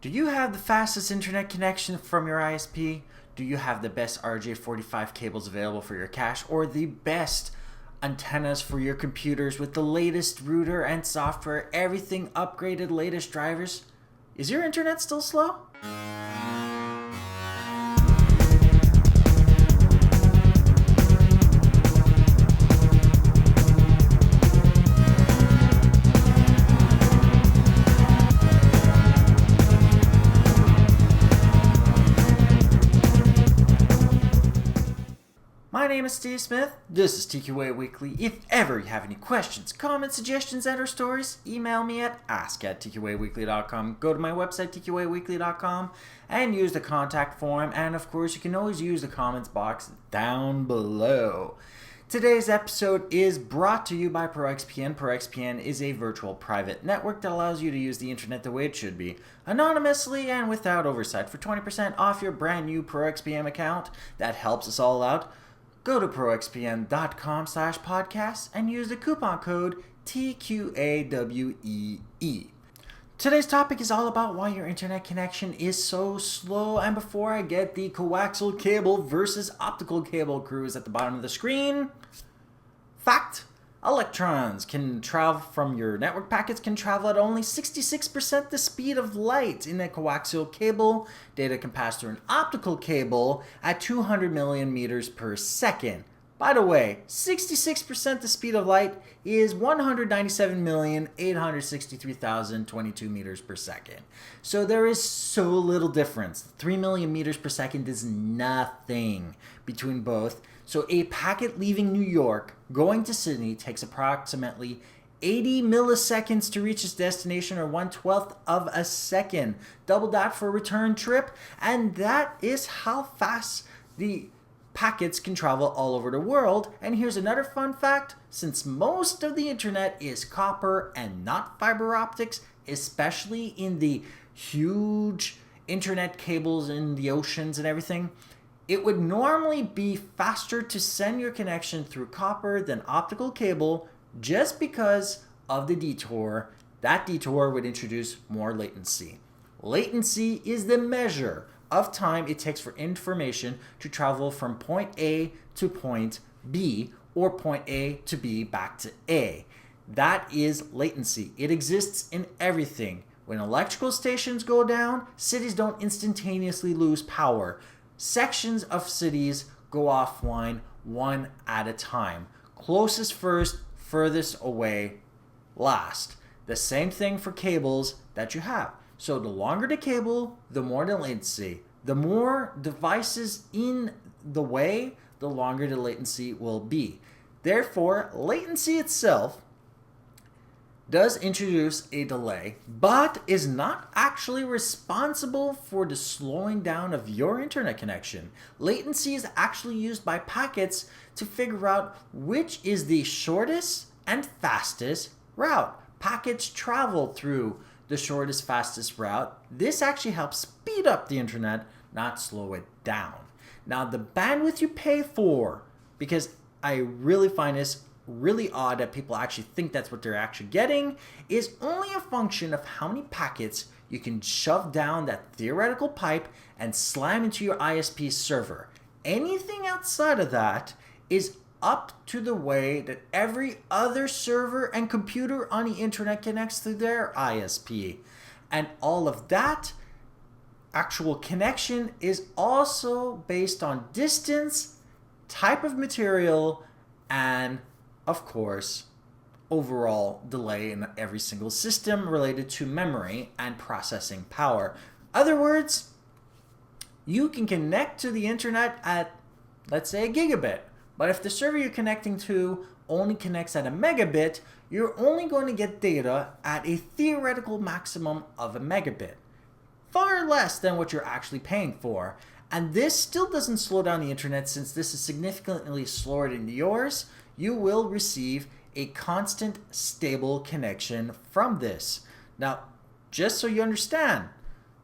Do you have the fastest internet connection from your ISP? Do you have the best RJ45 cables available for your cache, or the best antennas for your computers with the latest router and software, everything upgraded, latest drivers? Is your internet still slow? My name is Steve Smith. This is TQA Weekly. If ever you have any questions, comments, suggestions, and/or stories, email me at ask@tqaweekly.com. Go to my website, tqaweekly.com, and use the contact form. And of course, you can always use the comments box down below. Today's episode is brought to you by ProXPN. ProXPN is a virtual private network that allows you to use the internet the way it should be, anonymously and without oversight. For 20% off your brand new ProXPN account, that helps us all out. Go to proxpn.com/podcast and use the coupon code TQAWEE. Today's topic is all about why your internet connection is so slow. And before I get the coaxial cable versus optical cable crews at the bottom of the screen, fact: electrons can travel from your network packets can travel at only 66% the speed of light in a coaxial cable. Data can pass through an optical cable at 200 million meters per second. By the way, 66% the speed of light is 197,863,022 meters per second. So there is so little difference. 3 million meters per second is nothing between both. So a packet leaving New York going to Sydney takes approximately 80 milliseconds to reach its destination, or 1/12 of a second. Double that for a return trip, and that is how fast the packets can travel all over the world. And here's another fun fact: since most of the internet is copper and not fiber optics, especially in the huge internet cables in the oceans and everything, it would normally be faster to send your connection through copper than optical cable, just because of the detour. That detour would introduce more latency. Latency is the measure of time it takes for information to travel from point A to point B, or point A to B back to A. That is latency. It exists in everything. When electrical stations go down, cities don't instantaneously lose power. Sections of cities go offline one at a time. Closest first, furthest away last. The same thing for cables that you have. So the longer the cable, the more the latency. The more devices in the way, the longer the latency will be. Therefore, latency itself does introduce a delay, but is not actually responsible for the slowing down of your internet connection. Latency is actually used by packets to figure out which is the shortest and fastest route. Packets travel through the shortest, fastest route. This actually helps speed up the internet, not slow it down. Now, the bandwidth you pay for, because I really find this really odd that people actually think that's what they're actually getting, is only a function of how many packets you can shove down that theoretical pipe and slam into your ISP server. Anything outside of that is up to the way that every other server and computer on the internet connects to their ISP. And all of that actual connection is also based on distance, type of material, and of course, overall delay in every single system related to memory and processing power. Other words, you can connect to the internet at, let's say, a gigabit. But if the server you're connecting to only connects at a megabit, you're only going to get data at a theoretical maximum of a megabit. Far less than what you're actually paying for. And this still doesn't slow down the internet, since this is significantly slower than yours. You will receive a constant, stable connection from this. Now, just so you understand,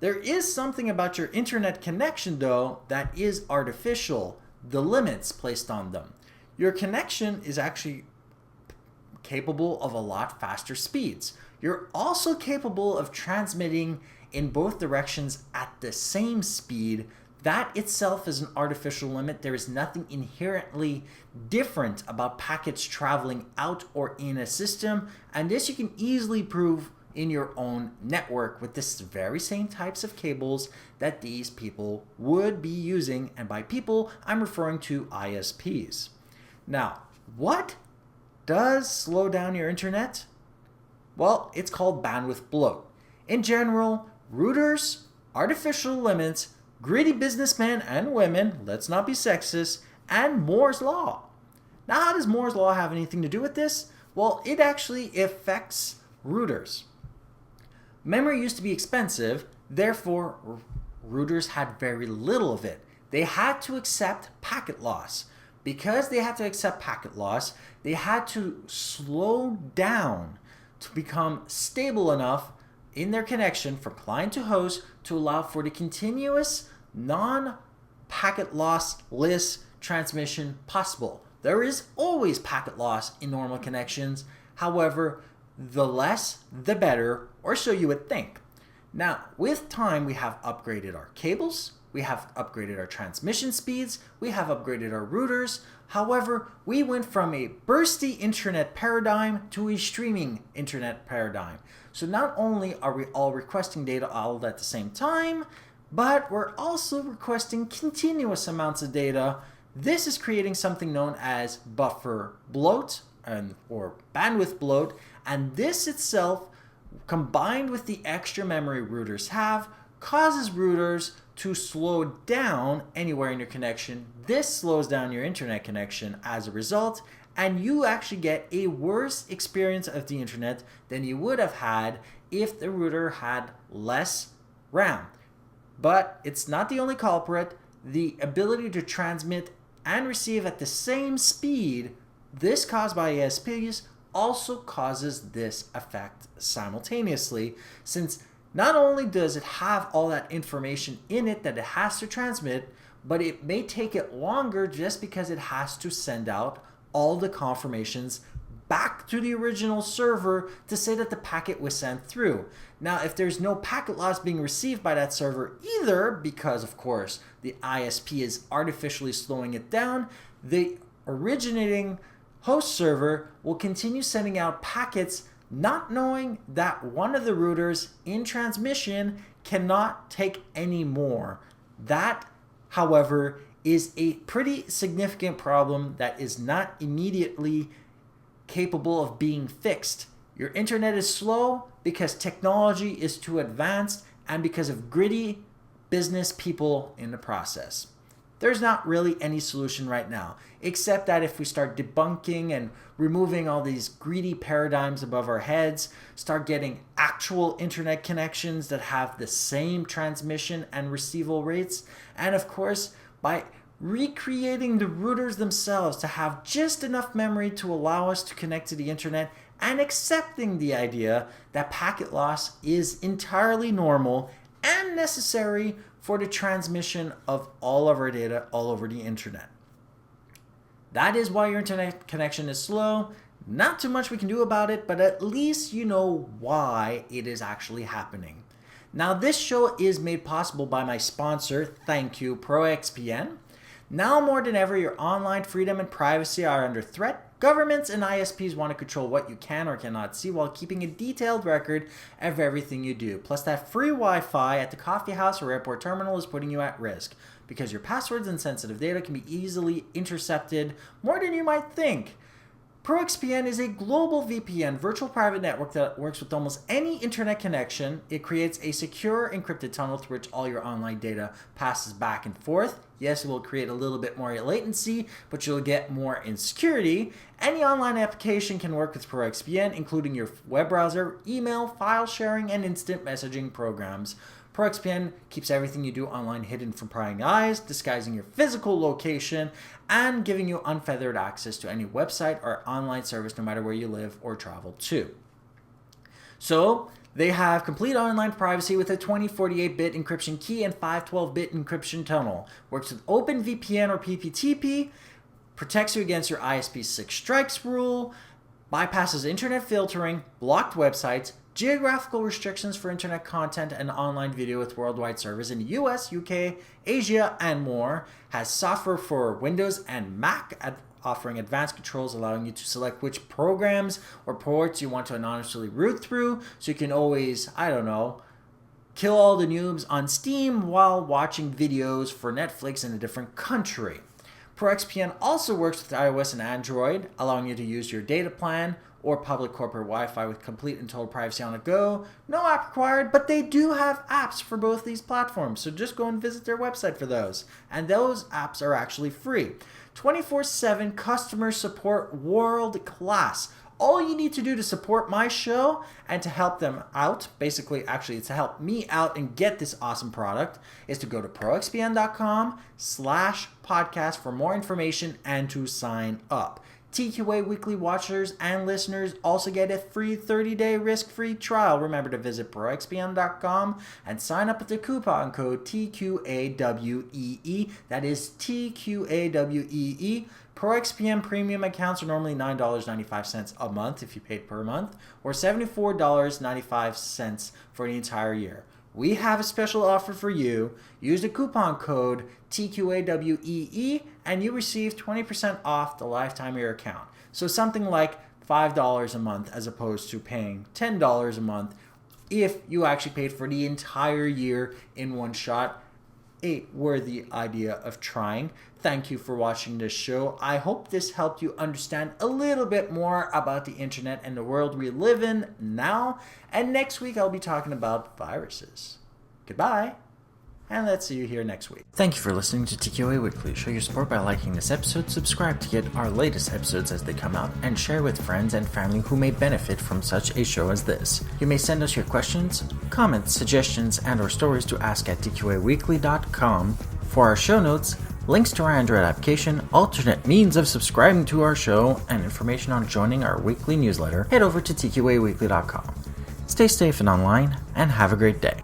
there is something about your internet connection, though, that is artificial. The limits placed on them. Your connection is actually capable of a lot faster speeds. You're also capable of transmitting in both directions at the same speed, that itself is an artificial limit. There is nothing inherently different about packets traveling out or in a system, and this you can easily prove in your own network with this very same types of cables that these people would be using, and by people I'm referring to ISPs. Now, what does slow down your internet? Well, it's called bandwidth bloat. In general, routers, artificial limits, greedy businessmen and women, let's not be sexist, and Moore's Law. Now, how does Moore's Law have anything to do with this? Well, it actually affects routers. Memory used to be expensive, therefore routers had very little of it. They had to accept packet loss. Because they had to accept packet loss, they had to slow down to become stable enough in their connection from client to host to allow for the continuous non-packet lossless transmission possible. There is always packet loss in normal connections. However, the less, the better, or so you would think. Now, with time, we have upgraded our cables, we have upgraded our transmission speeds, we have upgraded our routers. However, we went from a bursty internet paradigm to a streaming internet paradigm. So not only are we all requesting data all at the same time, but we're also requesting continuous amounts of data. This is creating something known as buffer bloat or bandwidth bloat, and this itself, combined with the extra memory routers have, causes routers to slow down anywhere in your connection. This slows down your internet connection as a result, and you actually get a worse experience of the internet than you would have had if the router had less RAM. But it's not the only culprit. The ability to transmit and receive at the same speed, this caused by ISPs, also causes this effect simultaneously, since not only does it have all that information in it that it has to transmit, but it may take it longer just because it has to send out all the confirmations back to the original server to say that the packet was sent through. Now, if there's no packet loss being received by that server either, because of course the ISP is artificially slowing it down, the originating host server will continue sending out packets not knowing that one of the routers in transmission cannot take any more. That, however, is a pretty significant problem that is not immediately capable of being fixed. Your internet is slow because technology is too advanced and because of greedy business people in the process. There's not really any solution right now, except that if we start debunking and removing all these greedy paradigms above our heads, start getting actual internet connections that have the same transmission and receival rates, and of course, by recreating the routers themselves to have just enough memory to allow us to connect to the internet, and accepting the idea that packet loss is entirely normal and necessary for the transmission of all of our data all over the internet. That is why your internet connection is slow. Not too much we can do about it, but at least you know why it is actually happening. Now, this show is made possible by my sponsor, thank you, ProXPN. Now more than ever, your online freedom and privacy are under threat. Governments and ISPs want to control what you can or cannot see while keeping a detailed record of everything you do. Plus, that free Wi-Fi at the coffee house or airport terminal is putting you at risk because your passwords and sensitive data can be easily intercepted more than you might think. ProXPN is a global VPN, virtual private network that works with almost any internet connection. It creates a secure encrypted tunnel through which all your online data passes back and forth. Yes, it will create a little bit more latency, but you'll get more in security. Any online application can work with ProXPN, including your web browser, email, file sharing, and instant messaging programs. ProXPN keeps everything you do online hidden from prying eyes, disguising your physical location, and giving you unfettered access to any website or online service no matter where you live or travel to. So, they have complete online privacy with a 2048-bit encryption key and 512-bit encryption tunnel. Works with OpenVPN or PPTP, protects you against your ISP 6 strikes rule, bypasses internet filtering, blocked websites, geographical restrictions for internet content and online video with worldwide servers in the US, UK, Asia, and more, has software for Windows and Mac, offering advanced controls allowing you to select which programs or ports you want to anonymously root through, so you can always, kill all the noobs on Steam while watching videos for Netflix in a different country. ProXPN also works with iOS and Android, allowing you to use your data plan or public corporate Wi-Fi with complete and total privacy on the go. No app required, but they do have apps for both these platforms, so just go and visit their website for those. And those apps are actually free. 24/7 customer support, world class. All you need to do to support my show and to help them out, basically, it's to help me out and get this awesome product, is to go to proxpn.com/podcast for more information and to sign up. TQA Weekly watchers and listeners also get a free 30-day risk-free trial. Remember to visit proxpn.com and sign up with the coupon code TQAWEE. That is TQAWEE. ProXPN premium accounts are normally $9.95 a month if you paid per month, or $74.95 for the entire year. We have a special offer for you. Use the coupon code TQAWEE and you receive 20% off the lifetime of your account. So something like $5 a month as opposed to paying $10 a month if you actually paid for the entire year in one shot. A worthy idea of trying. Thank you for watching this show. I hope this helped you understand a little bit more about the internet and the world we live in now. And next week I'll be talking about viruses. Goodbye, and let's see you here next week. Thank you for listening to TQA Weekly. Show your support by liking this episode, subscribe to get our latest episodes as they come out, and share with friends and family who may benefit from such a show as this. You may send us your questions, comments, suggestions, and or stories to ask at tqaweekly.com. For our show notes, links to our Android application, alternate means of subscribing to our show, and information on joining our weekly newsletter, head over to tqaweekly.com. Stay safe and online, and have a great day.